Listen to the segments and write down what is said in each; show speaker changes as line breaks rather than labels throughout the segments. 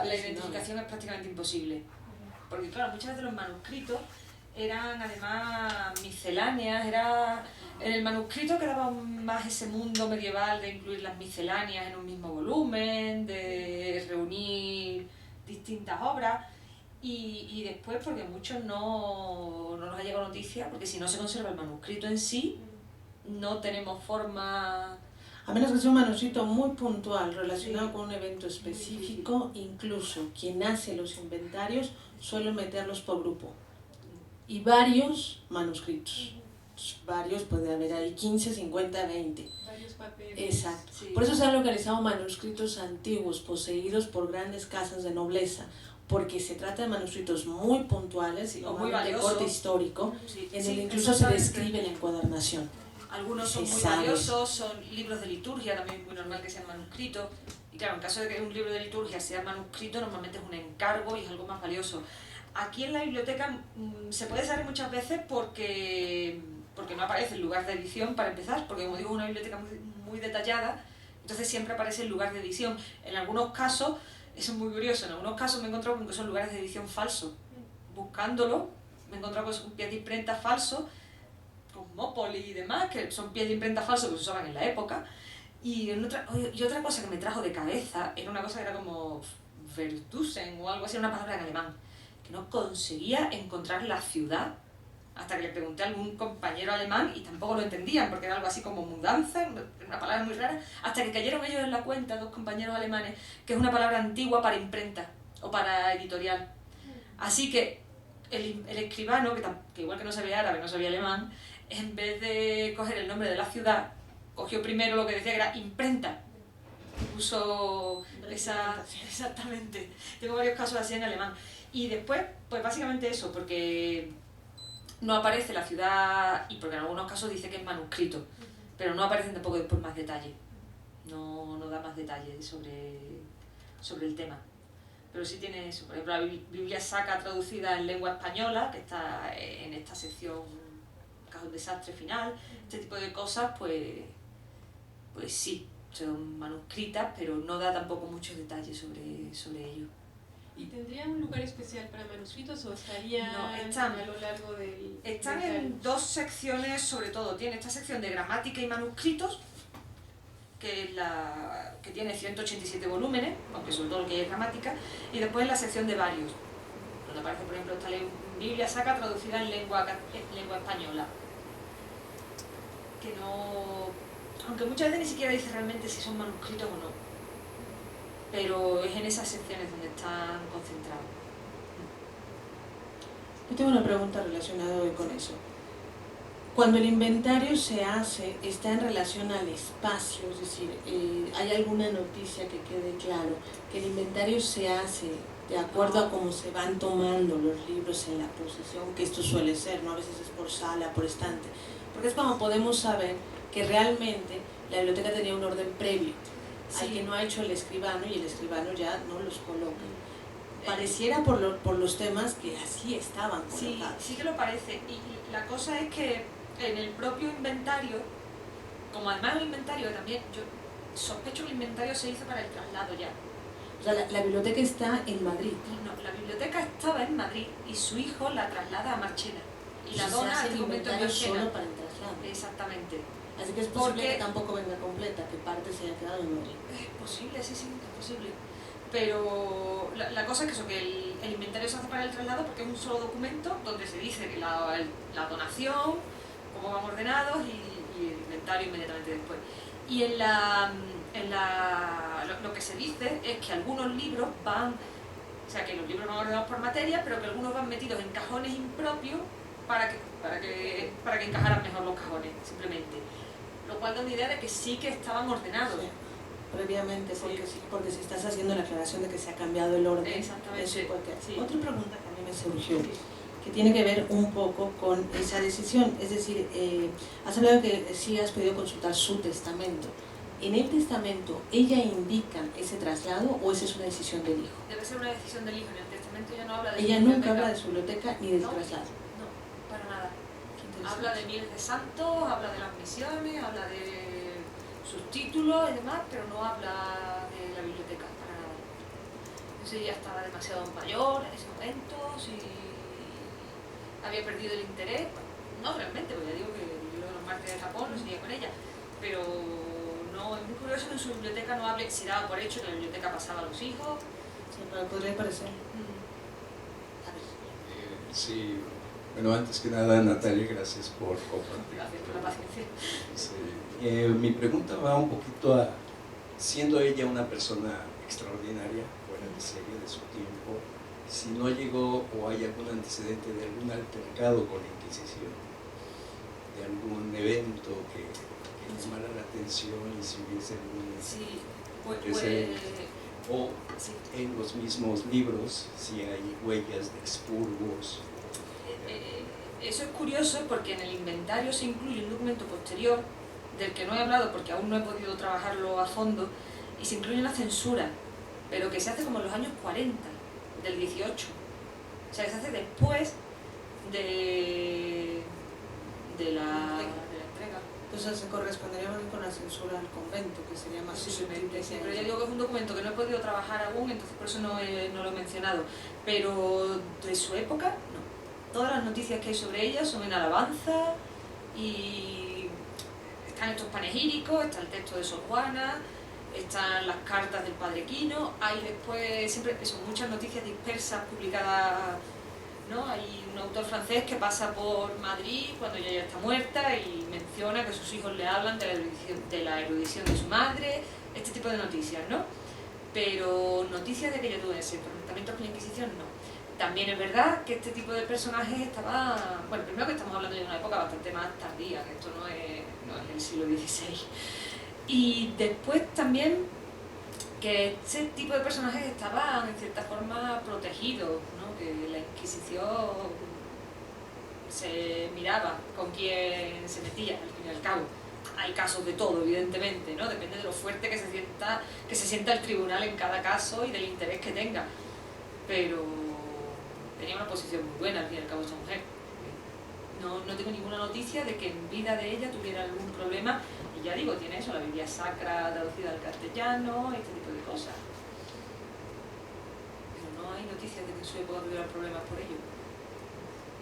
la identificación es prácticamente imposible. Porque claro, muchas veces los manuscritos eran además misceláneas, en el manuscrito quedaba más ese mundo medieval de incluir las misceláneas en un mismo volumen, de reunir distintas obras, y después porque muchos no nos ha llegado noticia, porque si no se conserva el manuscrito en sí, no tenemos forma...
A menos que sea un manuscrito muy puntual, relacionado con un evento específico, incluso quien hace los inventarios suele meterlos por grupo. Y varios manuscritos. Varios, puede haber ahí 15, 50, 20.
Varios papeles.
Exacto. Por eso se han localizado manuscritos antiguos poseídos por grandes casas de nobleza, porque se trata de manuscritos muy puntuales y
muy
de corte histórico, en el incluso se describe la encuadernación.
Algunos son muy valiosos, son libros de liturgia, también es muy normal que sean manuscritos. Y claro, en caso de que un libro de liturgia sea manuscrito, normalmente es un encargo y es algo más valioso. Aquí en la biblioteca se puede saber muchas veces porque no aparece el lugar de edición, para empezar, porque como digo, es una biblioteca muy detallada, entonces siempre aparece el lugar de edición. En algunos casos, eso es muy curioso, en algunos casos me he encontrado con que son lugares de edición falsos. Buscándolo, me he encontrado con un pie de imprenta falso, con Mópoli y demás, que son pies de imprenta falsos que se usaban en la época. Y otra cosa que me trajo de cabeza era una cosa que era como Vertusen o algo así, una palabra en alemán, que no conseguía encontrar la ciudad, hasta que le pregunté a algún compañero alemán y tampoco lo entendían, porque era algo así como mudanza, una palabra muy rara, hasta que cayeron ellos en la cuenta, dos compañeros alemanes, que es una palabra antigua para imprenta o para editorial. Así que el escribano, que igual que no sabía árabe, no sabía alemán, en vez de coger el nombre de la ciudad, cogió primero lo que decía que era imprenta. Puso esa... Exactamente. Tengo varios casos así en alemán. Y después, pues básicamente eso, porque no aparece la ciudad, y porque en algunos casos dice que es manuscrito, pero no aparecen tampoco después más detalles. No da más detalles sobre el tema. Pero sí tiene eso. Por ejemplo, la Biblia Sacra traducida en lengua española, que está en esta sección Cajón Desastre Final, este tipo de cosas, pues sí, son manuscritas, pero no da tampoco muchos detalles sobre ello.
¿Y tendrían un lugar especial para manuscritos o estarían a lo largo del...?
Están en dos secciones, sobre todo. Tiene esta sección de gramática y manuscritos, que es que tiene 187 volúmenes, aunque sobre todo lo que hay es gramática, y después la sección de varios, donde aparece, por ejemplo, esta Biblia Sacra traducida en lengua española. Que no... Aunque muchas veces ni siquiera dice realmente si son manuscritos o no, pero es en esas secciones donde están concentrados.
Yo tengo una pregunta relacionada hoy con eso. Cuando el inventario se hace, ¿está en relación al espacio? Es decir, ¿hay alguna noticia que quede claro que el inventario se hace de acuerdo a cómo se van tomando los libros en la posesión? Que esto suele ser, ¿no? A veces es por sala, por estante. Porque es como podemos saber que realmente la biblioteca tenía un orden previo, al que no ha hecho el escribano, y el escribano ya no los coloca. Pareciera por los temas que así estaban colocados.
Sí que lo parece. Y la cosa es que en el propio inventario, como además el inventario también, yo sospecho que el inventario se hizo para el traslado ya.
O sea, la biblioteca está en Madrid.
No, la biblioteca estaba en Madrid y su hijo la traslada a Marchena. Y la dona al convento de Marchena.
Solo para el traslado.
Exactamente.
Así que es posible que tampoco venga completa, que parte se haya quedado en Madrid.
Es posible, sí, es posible. Pero la cosa es que el inventario se hace para el traslado porque es un solo documento donde se dice que la donación, cómo van ordenados y el inventario inmediatamente después. Y lo que se dice es que algunos libros o sea, que los libros van ordenados por materia, pero que algunos van metidos en cajones impropios para que encajaran mejor los cajones, simplemente. Lo cual da una idea de que sí que estaban ordenados.
Sí, previamente, porque si estás haciendo la aclaración de que se ha cambiado el orden.
Exactamente.
Otra pregunta que a mí me surgió, que tiene que ver un poco con esa decisión. Es decir, has hablado que sí has podido consultar su testamento. ¿En el testamento ella indica ese traslado o esa es una decisión del hijo?
Debe ser una decisión del hijo. En el testamento ella no habla de
ella nunca habla de su biblioteca ni del traslado.
No, para nada. Habla de miles de santos, habla de las misiones, habla de sus títulos y demás, pero no habla de la biblioteca, para nada. si ella estaba demasiado mayor en ese momento, si había perdido el interés. No realmente, porque ya digo que el libro de los mártires de Japón lo seguía con ella, pero no, es muy curioso que en su biblioteca no hable, si daba por hecho que la biblioteca pasaba a los hijos.
Sí, pero podría parecer.
Sí, bueno, antes que nada, Natalia, gracias por compartir.
Gracias por la paciencia.
Sí. Mi pregunta va un poquito a, siendo ella una persona extraordinaria, fuera de serie de su tiempo, si no llegó o hay algún antecedente de algún altercado con la Inquisición, de algún evento que llamara la atención y si hubiese algún
sí,
o en los mismos libros si hay huellas de expurgos.
Eso es curioso porque en el inventario se incluye un documento posterior del que no he hablado porque aún no he podido trabajarlo a fondo, y se incluye una censura, pero que se hace como en los años 40 del 18, o sea, que se hace después de la entrega.
Entonces se correspondería más con la censura al convento, que sería más
susceptible. Sí, pero ya digo que es un documento que no he podido trabajar aún, entonces por eso no lo he mencionado. Pero de su época, no. Todas las noticias que hay sobre ella son en alabanza, y están estos panegíricos, está el texto de Sor Juana, están las cartas del Padre Quino, hay después siempre son muchas noticias dispersas publicadas, ¿no? Hay un autor francés que pasa por Madrid cuando ella ya está muerta y menciona que sus hijos le hablan de la erudición de su madre, este tipo de noticias, ¿no? Pero noticias de que ella tuvo ese enfrentamiento con la Inquisición, no. También es verdad que este tipo de personajes estaba, bueno, primero que estamos hablando de una época bastante más tardía, que esto no es el siglo XVI, y después también que este tipo de personajes estaban en cierta forma protegidos, ¿no? Que la Inquisición se miraba con quién se metía, al fin y al cabo. Hay casos de todo, evidentemente, ¿no? Depende de lo fuerte que se sienta el tribunal en cada caso y del interés que tenga. Pero tenía una posición muy buena, al fin y al cabo, esta mujer. No tengo ninguna noticia de que en vida de ella tuviera algún problema. Y ya digo, tiene eso, la Biblia sacra traducida al castellano, este tipo de cosas. Pero no hay noticias de que en su época tuviera problemas por ello.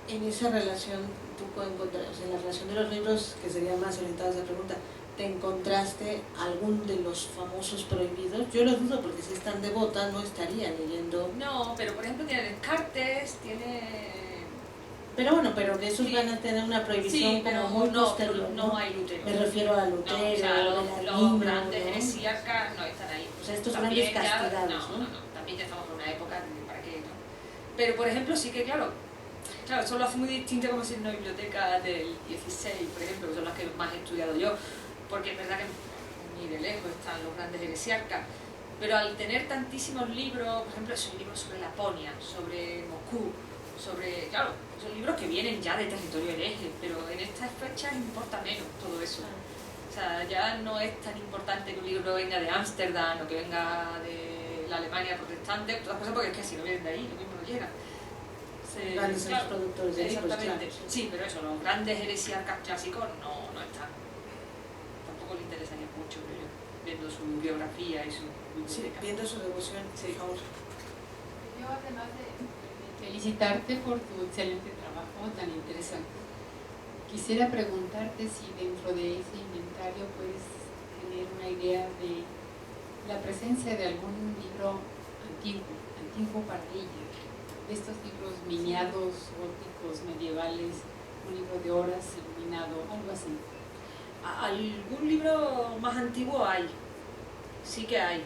En esa relación, tú encontraste, o sea, en la relación de los libros, que sería más orientada a esa pregunta, ¿te encontraste algún de los famosos prohibidos? Yo lo dudo porque si es tan devota no estaría leyendo.
No, pero por ejemplo tiene Descartes, tiene...
Pero bueno, pero que esos van a tener una prohibición, sí, como muy posterior,
no hay Lutero.
Me refiero a Lutero,
no, o sea, los grandes heresíacas no están ahí.
O sea, estos grandes castigados,
no, también ya estamos en una época de para qué, ¿no? Pero por ejemplo sí que claro, eso lo hace muy distinto como si en una biblioteca del 16, por ejemplo, que son las que más he estudiado yo, porque es verdad que ni de lejos están los grandes heresiarcas, pero al tener tantísimos libros, por ejemplo, son libros sobre Laponia, sobre Moscú, sobre, claro, son libros que vienen ya de territorio hereje, pero en estas fechas importa menos todo eso. O sea, ya no es tan importante que un libro venga de Ámsterdam o que venga de la Alemania protestante, todas cosas, porque es que si no vienen de ahí, lo mismo no llega.
Grandes claro, productores de
exactamente, claro, sí, pero eso, los grandes heresiarcas clásicos no están. Tampoco le interesaría mucho, creo yo, viendo su biografía y su biblioteca.
Sí, viendo su devoción, sí, por favor.
Yo, además de felicitarte por tu excelente trabajo tan interesante, quisiera preguntarte si dentro de ese inventario puedes tener una idea de la presencia de algún libro antiguo para ella, de estos libros miniados, góticos, medievales, un libro de horas iluminado, algo así.
Algún libro más antiguo hay, sí que hay.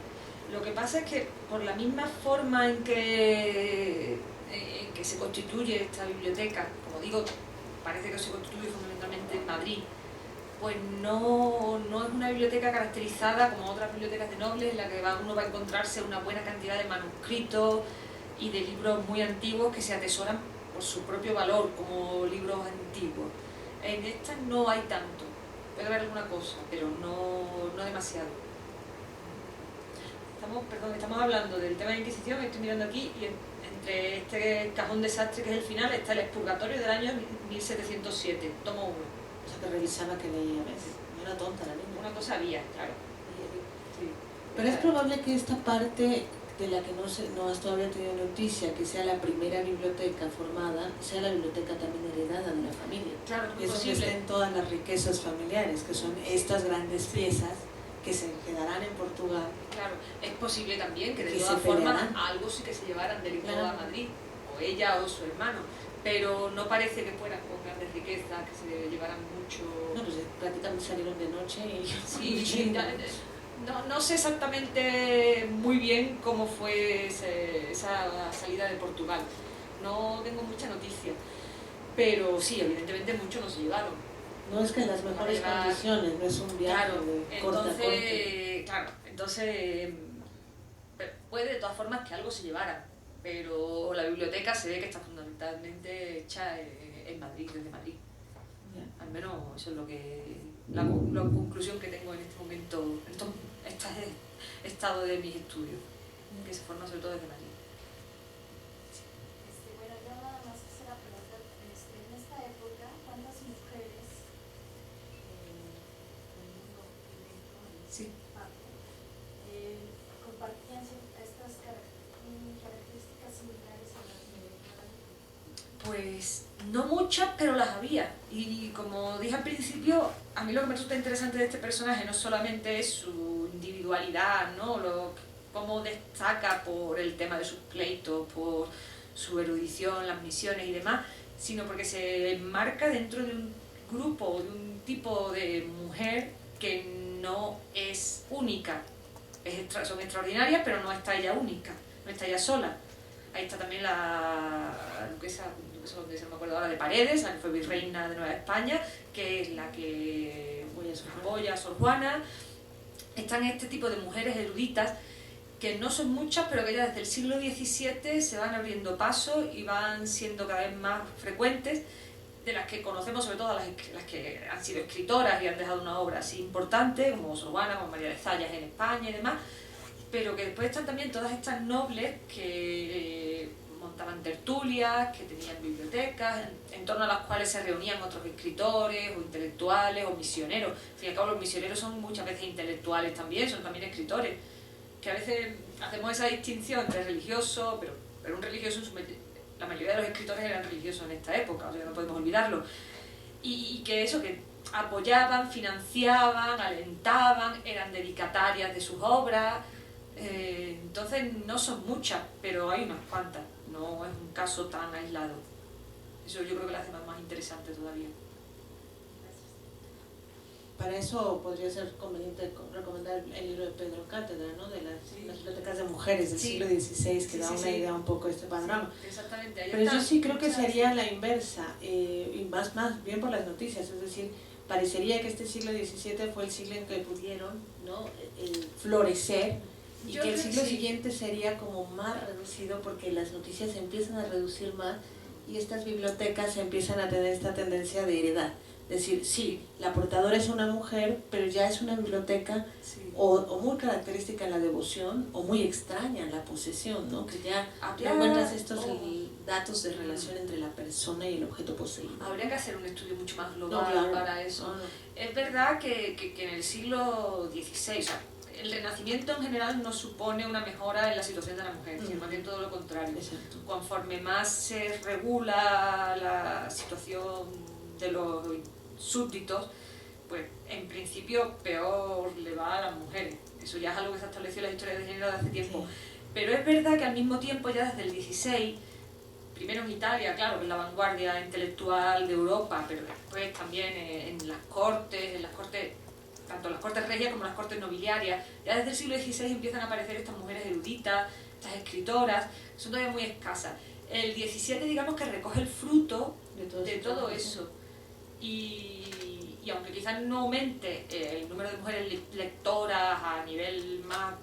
Lo que pasa es que por la misma forma en que se constituye esta biblioteca, como digo, parece que se constituye fundamentalmente en Madrid, pues no es una biblioteca caracterizada como otras bibliotecas de nobles en la que uno va a encontrarse una buena cantidad de manuscritos y de libros muy antiguos que se atesoran por su propio valor como libros antiguos. En esta no hay tanto, puede haber alguna cosa, pero no demasiado. Estamos hablando del tema de la Inquisición, estoy mirando aquí y entre este cajón desastre que es el final está el Expurgatorio del año 1707, tomo 1.
O sea, que revisaba que leía, ¿ves? No era tonta la niña.
Una cosa había, claro.
Sí. Pero es probable que esta parte de la que no has todavía tenido noticia, que sea la primera biblioteca formada, sea la biblioteca también heredada de la familia.
Claro, es
eso que
posible.
estén todas las riquezas familiares, que son estas grandes piezas que se quedarán en Portugal.
Claro, es posible también que de
Que
todas
se
formas
pelearán.
algo sí que se llevaran del Lisboa
Claro.
a Madrid, o ella o su hermano, pero no parece que fueran con grandes riquezas, que se llevaran mucho.
No, pues prácticamente salieron de noche y...
Sí, no sé exactamente muy bien cómo fue esa salida de Portugal, no tengo mucha noticia, pero sí, evidentemente muchos no se llevaron.
No es que en las mejores condiciones, no es un viaje
Claro,
de corta a corta.
claro, entonces puede de todas formas que algo se llevara, pero la biblioteca se ve que está fundamentalmente hecha en Madrid, desde Madrid. Al menos eso es la conclusión que tengo en este momento, en este estado de mis estudios, que se forma sobre todo desde Madrid.
Bueno, yo nada más quisiera preguntar, en esta época, ¿cuántas mujeres del mundo ibérico,
Sí.
compartían estas características similares a las de Guadalupe?
Pues no muchas, pero las había. Y como dije al principio, a mí lo que me resulta interesante de este personaje no solamente es su individualidad, ¿no? Cómo destaca por el tema de sus pleitos, por su erudición, las misiones y demás, sino porque se enmarca dentro de un grupo, de un tipo de mujer que no es única. Son extraordinarias, pero no está ella única, no está ella sola. Ahí está también la duquesa, no me acuerdo ahora, de Paredes, la que fue virreina de Nueva España, que es la que apoya a Sor Juana. Están este tipo de mujeres eruditas, que no son muchas, pero que ya desde el siglo XVII se van abriendo paso y van siendo cada vez más frecuentes, de las que conocemos sobre todo las que han sido escritoras y han dejado una obra así importante, como Sor Juana, como María de Zayas en España y demás, pero que después están también todas estas nobles que montaban tertulias, que tenían bibliotecas, en torno a las cuales se reunían otros escritores o intelectuales o misioneros. Al fin y al cabo los misioneros son muchas veces intelectuales también, son también escritores, que a veces hacemos esa distinción entre religioso, pero un religioso, la mayoría de los escritores eran religiosos en esta época, o sea, no podemos olvidarlo, y que eso, que apoyaban, financiaban, alentaban, eran dedicatarias de sus obras. Entonces no son muchas, pero hay unas cuantas, no es un caso tan aislado. Eso yo creo que lo hace más interesante todavía.
Para eso podría ser conveniente recomendar el libro de Pedro Cátedra, ¿no? De las bibliotecas de mujeres del siglo XVI, que da una idea un poco de este panorama.
Sí, exactamente. Ahí
pero yo sí creo que
muchas...
sería la inversa, y más bien por las noticias, es decir, parecería que este siglo XVII fue el siglo en que pudieron, ¿no? Florecer, y que el siglo siguiente sería como más reducido porque las noticias se empiezan a reducir más y estas bibliotecas empiezan a tener esta tendencia de heredad. Es decir, sí, la portadora es una mujer, pero ya es una biblioteca o muy característica en la devoción o muy extraña en la posesión, ¿no? Que ya encuentras estos datos de relación entre la persona y el objeto poseído.
Habría que hacer un estudio mucho más global para eso. Es verdad que en el siglo XVI, o sea, el Renacimiento en general no supone una mejora en la situación de la mujer, sino más bien todo lo contrario.
Exacto.
Conforme más se regula la situación de los súbditos, pues en principio peor le va a las mujeres. Eso ya es algo que se ha establecido en la historia de género de hace tiempo. Sí. Pero es verdad que al mismo tiempo, ya desde el XVI, primero en Italia, claro, que es la vanguardia intelectual de Europa, pero después también en las cortes, tanto las cortes regias como las cortes nobiliarias, ya desde el siglo XVI empiezan a aparecer estas mujeres eruditas, estas escritoras, son todavía muy escasas. El XVII, digamos que recoge el fruto de todo eso. Y aunque quizás no aumente el número de mujeres lectoras a nivel más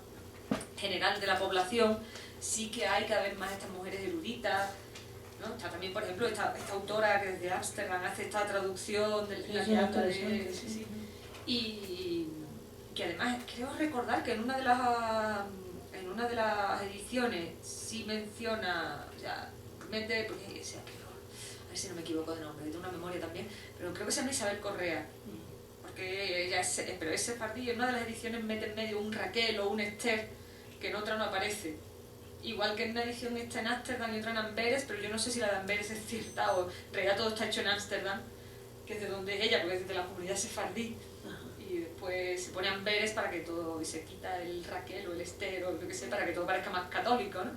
general de la población, sí que hay cada vez más estas mujeres eruditas, ¿no? Está también, por ejemplo, esta autora que desde Ámsterdam hace esta traducción del Flagellato y que además creo recordar que en una de las ediciones sí menciona, o sea, mete, porque, o sea, a ver si no me equivoco de nombre, tengo una memoria también, pero creo que se llama Isabel Correa, porque ella pero es sefardí, en una de las ediciones mete en medio un Raquel o un Esther, que en otra no aparece. igual que en una edición está en Ámsterdam y otra en Amberes, pero yo no sé si la de Amberes es cierta o en realidad todo está hecho en Ámsterdam, que es de donde es ella, porque es de la comunidad sefardí. Y después se pone Amberes para que todo, y se quita el Raquel o el Esther o lo que sea, para que todo parezca más católico, ¿no?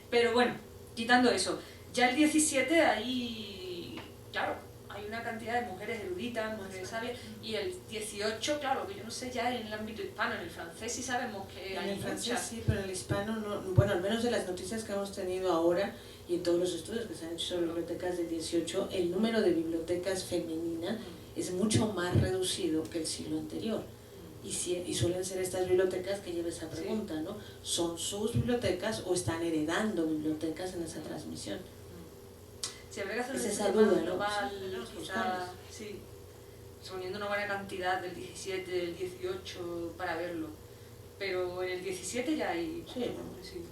Pero bueno, quitando eso, ya el 17 ahí, claro, hay una cantidad de mujeres eruditas, mujeres sabias, y el 18, claro, que yo no sé ya en el ámbito hispano, en el francés sí sabemos que hay
en el francés
muchas.
sí, pero en el hispano no, bueno, al menos de las noticias que hemos tenido ahora y en todos los estudios que se han hecho sobre bibliotecas del 18, el número de bibliotecas femeninas es mucho más reducido que el siglo anterior. Y suelen ser estas bibliotecas que lleva esa pregunta, ¿no? ¿Son sus bibliotecas o están heredando bibliotecas en esa transmisión?
Sí, habría que hacer
esa duda,
global,
¿no?
quizá, sí, reuniendo una buena cantidad del 17, del 18 para verlo. Pero en el 17 ya hay...
Sí, ¿no? Sí.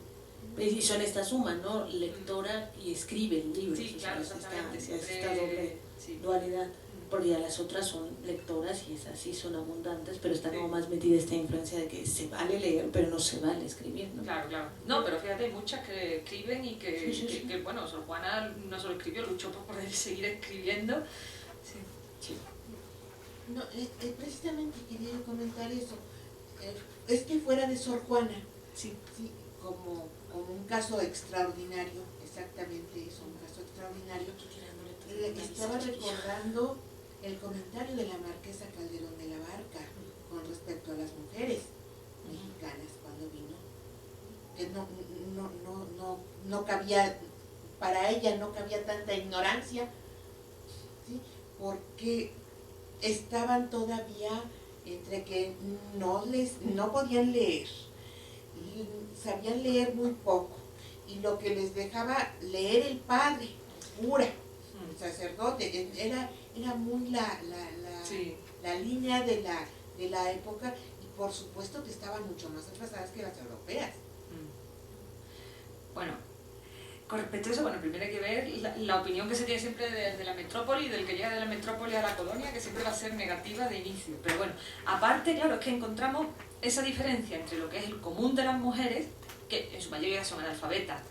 Y son esta suma, ¿no? Lectora y escribe libros.
Sí, claro, exactamente.
Esta doble dualidad. Porque ya las otras son lectoras y esas sí son abundantes, pero está como más metida esta influencia de que se vale leer, pero no se vale escribir, ¿no?
Claro, claro. No, pero fíjate, hay muchas que escriben y que bueno, Sor Juana no solo escribió, luchó por poder seguir escribiendo. Sí.
No, precisamente quería comentar eso. Es que fuera de Sor Juana, sí, como un caso extraordinario, exactamente eso, un caso extraordinario, estaba recordando el comentario de la marquesa Calderón de la Barca con respecto a las mujeres mexicanas cuando vino, que no cabía, para ella no cabía tanta ignorancia, ¿sí? Porque estaban todavía entre que no podían leer, y sabían leer muy poco, y lo que les dejaba leer el padre, el cura, el sacerdote, era muy la línea de la época, y por supuesto que estaban mucho más atrasadas que las europeas.
Bueno, con respecto a eso, bueno, primero hay que ver la opinión que se tiene siempre de la metrópoli, del que llega de la metrópoli a la colonia, que siempre va a ser negativa de inicio. Pero bueno, aparte, claro, es que encontramos esa diferencia entre lo que es el común de las mujeres, que en su mayoría son analfabetas,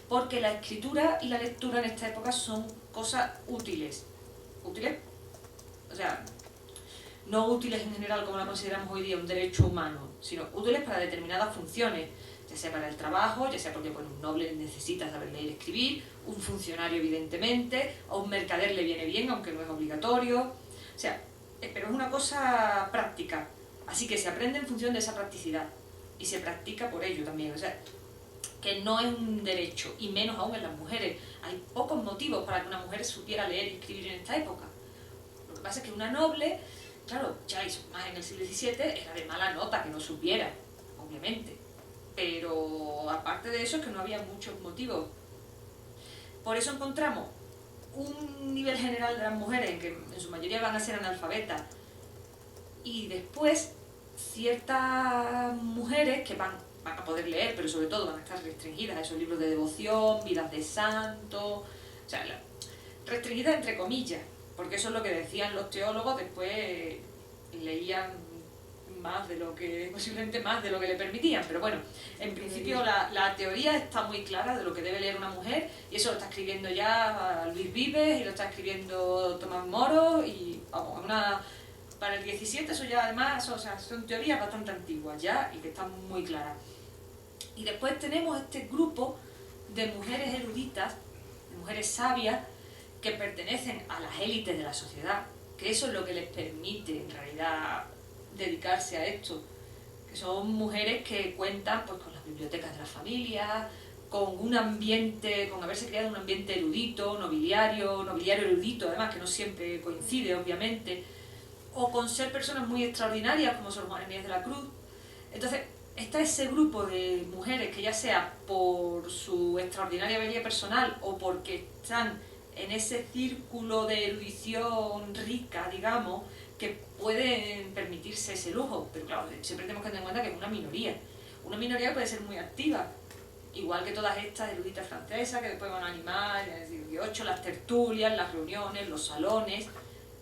porque la escritura y la lectura en esta época son cosas útiles. ¿Útiles? O sea, no útiles en general como la consideramos hoy día un derecho humano, sino útiles para determinadas funciones, ya sea para el trabajo, ya sea porque bueno, un noble necesita saber leer y escribir, un funcionario evidentemente, a un mercader le viene bien, aunque no es obligatorio. O sea, pero es una cosa práctica, así que se aprende en función de esa practicidad y se practica por ello también. O sea, que no es un derecho, y menos aún en las mujeres. Hay pocos motivos para que una mujer supiera leer y escribir en esta época. Lo que pasa es que una noble, claro, ya más en el siglo XVII, era de mala nota que no supiera, obviamente. Pero aparte de eso es que no había muchos motivos. Por eso encontramos un nivel general de las mujeres en que en su mayoría van a ser analfabetas, y después ciertas mujeres que van a poder leer, pero sobre todo van a estar restringidas a esos libros de devoción, vidas de santos, o sea, restringidas entre comillas, porque eso es lo que decían los teólogos, después leían más de lo que, posiblemente más de lo que le permitían, pero bueno, en principio la teoría está muy clara de lo que debe leer una mujer, y eso lo está escribiendo ya Luis Vives, y lo está escribiendo Tomás Moro, y vamos, para el 17 eso ya además, o sea, son teorías bastante antiguas ya, y que están muy claras. Y después tenemos este grupo de mujeres eruditas, de mujeres sabias, que pertenecen a las élites de la sociedad, que eso es lo que les permite en realidad dedicarse a esto, que son mujeres que cuentan pues con las bibliotecas de la familia, con un ambiente, con haberse creado un ambiente erudito, nobiliario erudito, además que no siempre coincide obviamente, o con ser personas muy extraordinarias como Sor Juana Inés de la Cruz. Entonces está ese grupo de mujeres que ya sea por su extraordinaria belleza personal o porque están en ese círculo de erudición rica, digamos, que pueden permitirse ese lujo, pero claro, siempre tenemos que tener en cuenta que es una minoría que puede ser muy activa, igual que todas estas eruditas francesas que después van a animar en el siglo XVIII, las tertulias, las reuniones, los salones.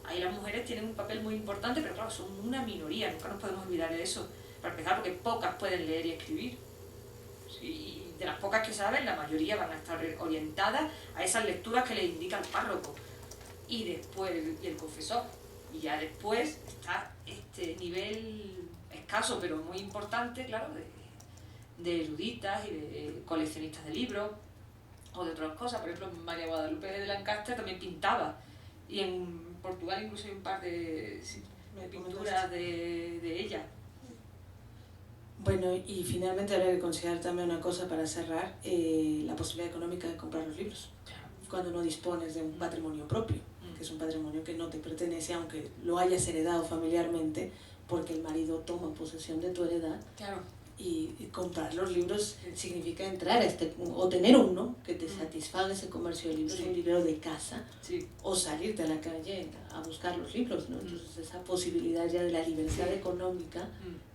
Ahí las mujeres tienen un papel muy importante, pero claro, son una minoría, nunca nos podemos olvidar de eso, para empezar porque pocas pueden leer y escribir. Sí, de las pocas que saben, la mayoría van a estar orientadas a esas lecturas que les indica el párroco y después y el confesor. Y ya después está este nivel escaso pero muy importante, claro, de eruditas y de coleccionistas de libros o de otras cosas. Por ejemplo, María Guadalupe de Lancaster también pintaba, y en Portugal incluso hay un par de pinturas de ella.
Bueno, y finalmente habría que considerar también una cosa para cerrar, la posibilidad económica de comprar los libros.
Claro.
Cuando no dispones de un patrimonio propio, que es un patrimonio que no te pertenece, aunque lo hayas heredado familiarmente, porque el marido toma posesión de tu heredad.
Claro.
Y comprar los libros significa entrar a o tener uno que te satisfaga ese comercio de libros, un librero de casa, o salirte a la calle a buscar los libros, ¿no? Entonces esa posibilidad ya de la libertad económica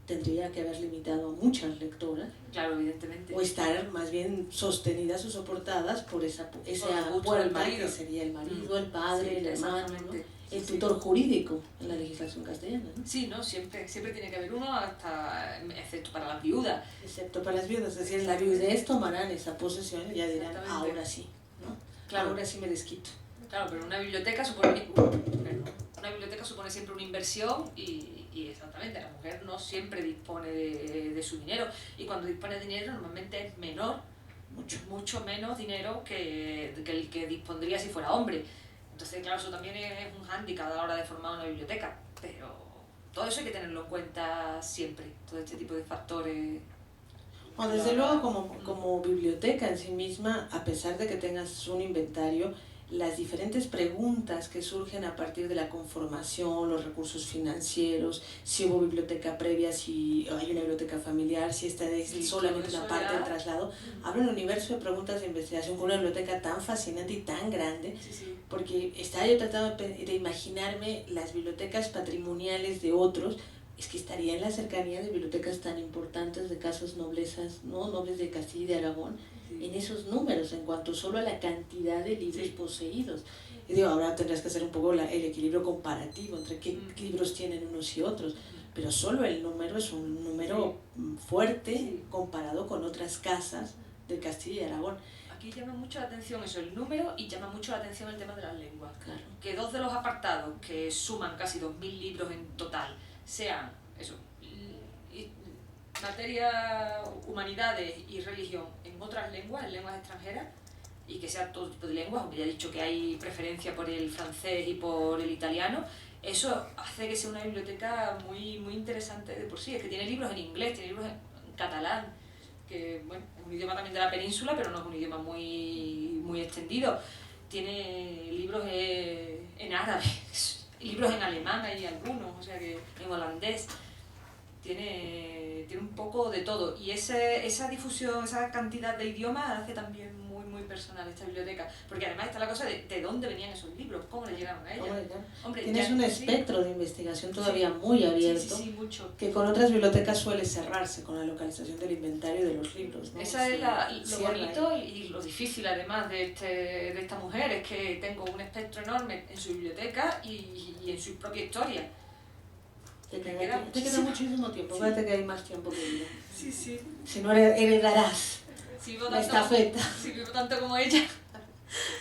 tendría que haber limitado a muchas lectoras.
Claro, evidentemente.
O estar más bien sostenidas o soportadas por esa puerta que sería el marido, el padre, el hermano, ¿no? El tutor jurídico en la legislación castellana, ¿no?
Sí, ¿no? Siempre tiene que haber uno, hasta excepto para las viudas.
Excepto para las viudas, es decir, la viudez tomarán esa posesión y ya dirán, ahora sí, ¿no?
Claro.
Ahora sí me desquito.
Claro, pero una biblioteca supone siempre una inversión y exactamente, la mujer no siempre dispone de su dinero, y cuando dispone de dinero normalmente es menor, mucho menos dinero que el que dispondría si fuera hombre. Entonces, claro, eso también es un hándicap a la hora de formar una biblioteca, pero todo eso hay que tenerlo en cuenta siempre, todo este tipo de factores.
Bueno, desde luego como biblioteca en sí misma, a pesar de que tengas un inventario, las diferentes preguntas que surgen a partir de la conformación, los recursos financieros, si hubo biblioteca previa, si hay una biblioteca familiar, si esta es solamente una parte del traslado, abre un universo de preguntas de investigación con una biblioteca tan fascinante y tan grande, porque estaba yo tratando de imaginarme las bibliotecas patrimoniales de otros. Es que estaría en la cercanía de bibliotecas tan importantes de casas noblezas, ¿no? Nobles de Castilla y de Aragón, en esos números, en cuanto solo a la cantidad de libros poseídos. Y digo, ahora tendrás que hacer un poco el equilibrio comparativo entre qué libros tienen unos y otros, pero solo el número es un número fuerte comparado con otras casas de Castilla y Aragón.
Aquí llama mucho la atención eso, el número, y llama mucho la atención el tema de las lenguas.
Claro.
Que dos de los apartados, que suman casi 2000 libros en total, sean eso, materia, humanidades y religión en otras lenguas, en lenguas extranjeras, y que sea todo tipo de lenguas, aunque ya he dicho que hay preferencia por el francés y por el italiano, eso hace que sea una biblioteca muy, muy interesante de por sí. Es que tiene libros en inglés, tiene libros en catalán, que bueno, es un idioma también de la península, pero no es un idioma muy, muy extendido. Tiene libros en árabe, libros en alemán hay algunos, o sea que en holandés. Tiene un poco de todo, y esa difusión, esa cantidad de idiomas hace también muy, muy personal esta biblioteca, porque además está la cosa de dónde venían esos libros, cómo le llegaron a ella.
Hombre, tienes un espectro de investigación todavía muy abierto,
mucho.
Que con otras bibliotecas suele cerrarse con la localización del inventario de los libros, ¿no?
Esa es lo bonito y lo difícil además de esta mujer, es que tengo un espectro enorme en su biblioteca y en su propia historia.
Te queda muchísimo tiempo, fíjate que hay más tiempo que vida.
Sí.
Si no heredarás la estafeta.
Si vivo tanto como ella.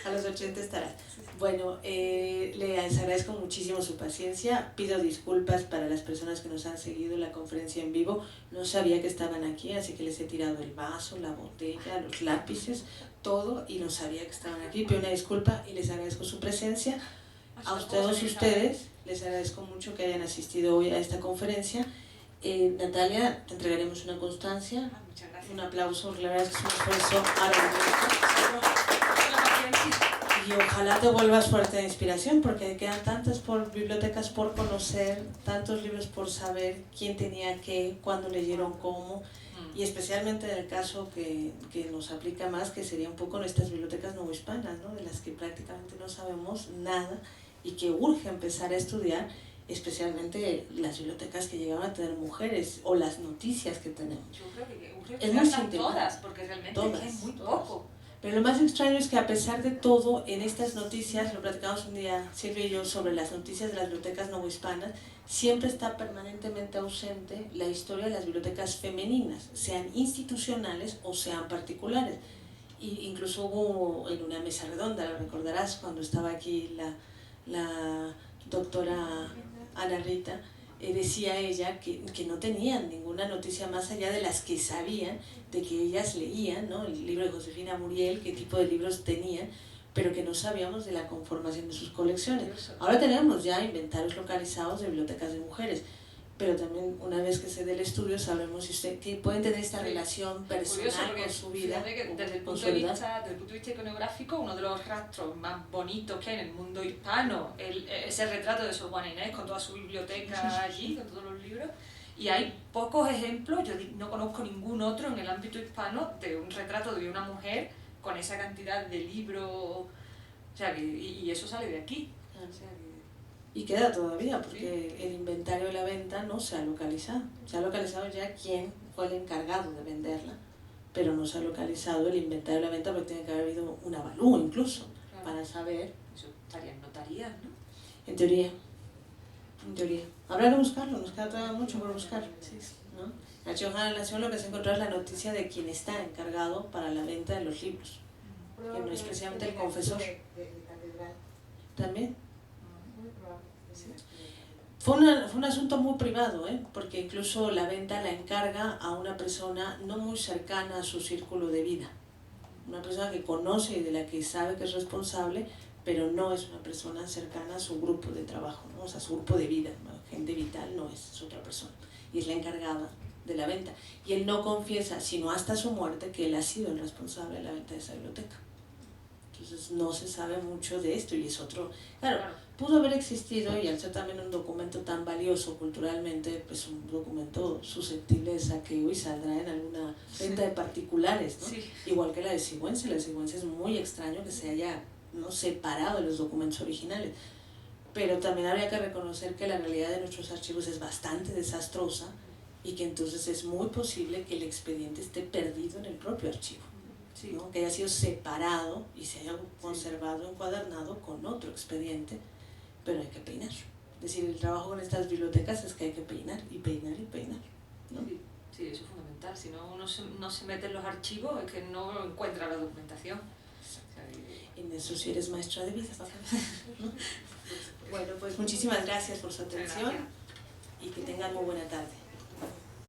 A los 80 estarás. Bueno, les agradezco muchísimo su paciencia. Pido disculpas para las personas que nos han seguido en la conferencia en vivo. No sabía que estaban aquí, así que les he tirado el vaso, la botella, los lápices, todo, y no sabía que estaban aquí. Pido una disculpa y les agradezco su presencia. A todos ustedes les agradezco mucho que hayan asistido hoy a esta conferencia. Natalia, te entregaremos una constancia.
Muchas gracias.
Un aplauso, la verdad es que es un esfuerzo arduo. Y ojalá te vuelvas fuerte de inspiración, porque quedan tantas bibliotecas por conocer, tantos libros por saber quién tenía qué, cuándo leyeron cómo, y especialmente en el caso que nos aplica más, que sería un poco nuestras bibliotecas novohispanas, ¿no? De las que prácticamente no sabemos nada y que urge empezar a estudiar, especialmente las bibliotecas que llegaron a tener mujeres o las noticias que tenemos.
Yo creo que urge estudiarlas todas, porque realmente es muy poco.
Pero lo más extraño es que a pesar de todo, en estas noticias, lo platicamos un día Silvia y yo sobre las noticias de las bibliotecas novohispanas, siempre está permanentemente ausente la historia de las bibliotecas femeninas, sean institucionales o sean particulares. Y incluso hubo en una mesa redonda, lo recordarás, cuando estaba aquí la doctora Ana Rita, decía ella que no tenían ninguna noticia más allá de las que sabían, de que ellas leían, ¿no? El libro de Josefina Muriel, qué tipo de libros tenían, pero que no sabíamos de la conformación de sus colecciones. Ahora tenemos ya inventarios localizados de bibliotecas de mujeres, pero también una vez que se dé el estudio sabremos si usted que pueden tener esta relación personal con su vida.
Que desde el punto de vista iconográfico, uno de los rastros más bonitos que hay en el mundo hispano, ese retrato de Sor Juana Inés con toda su biblioteca allí, con todos los libros, y hay pocos ejemplos, yo no conozco ningún otro en el ámbito hispano de un retrato de una mujer con esa cantidad de libros, o sea, y eso sale de aquí. O sea,
y queda todavía, porque sí, el inventario de la venta no se ha localizado. Se ha localizado ya quién fue el encargado de venderla, pero no se ha localizado el inventario de la venta porque tiene que haber habido un avalúo incluso, claro, para saber.
Eso estaría en notarías, ¿no?
En teoría. En teoría. Habrá que buscarlo, nos queda todavía mucho por buscar. Sí, ¿no? En Archivo General de la Nación lo que se encontró es la noticia de quien está encargado para la venta de los libros, que no es precisamente el confesor. También. Fue un asunto muy privado, porque incluso la venta la encarga a una persona no muy cercana a su círculo de vida. Una persona que conoce y de la que sabe que es responsable, pero no es una persona cercana a su grupo de trabajo, ¿no? O sea, su grupo de vida, ¿no? Gente vital no es otra persona. Y es la encargada de la venta. Y él no confiesa, sino hasta su muerte, que él ha sido el responsable de la venta de esa biblioteca. Entonces no se sabe mucho de esto y es otro... Claro, pudo haber existido, y al ser también un documento tan valioso culturalmente, pues un documento susceptible de saqueo y saldrá en alguna venta de particulares, ¿no? Sí. Igual que la de Sigüenza. La de Sigüenza es muy extraño que se haya, ¿no?, separado de los documentos originales. Pero también habría que reconocer que la realidad de nuestros archivos es bastante desastrosa y que entonces es muy posible que el expediente esté perdido en el propio archivo. Sí. ¿No? Que haya sido separado y se haya conservado encuadernado con otro expediente, pero hay que peinar. Es decir, el trabajo con estas bibliotecas es que hay que peinar y peinar y peinar, ¿no?
Sí, sí, eso es fundamental. Si no uno no se mete en los archivos, es que no encuentra la documentación.
En eso sí eres maestra de vida, ¿no? Bueno, pues muchísimas gracias por su atención y que tengan muy buena tarde.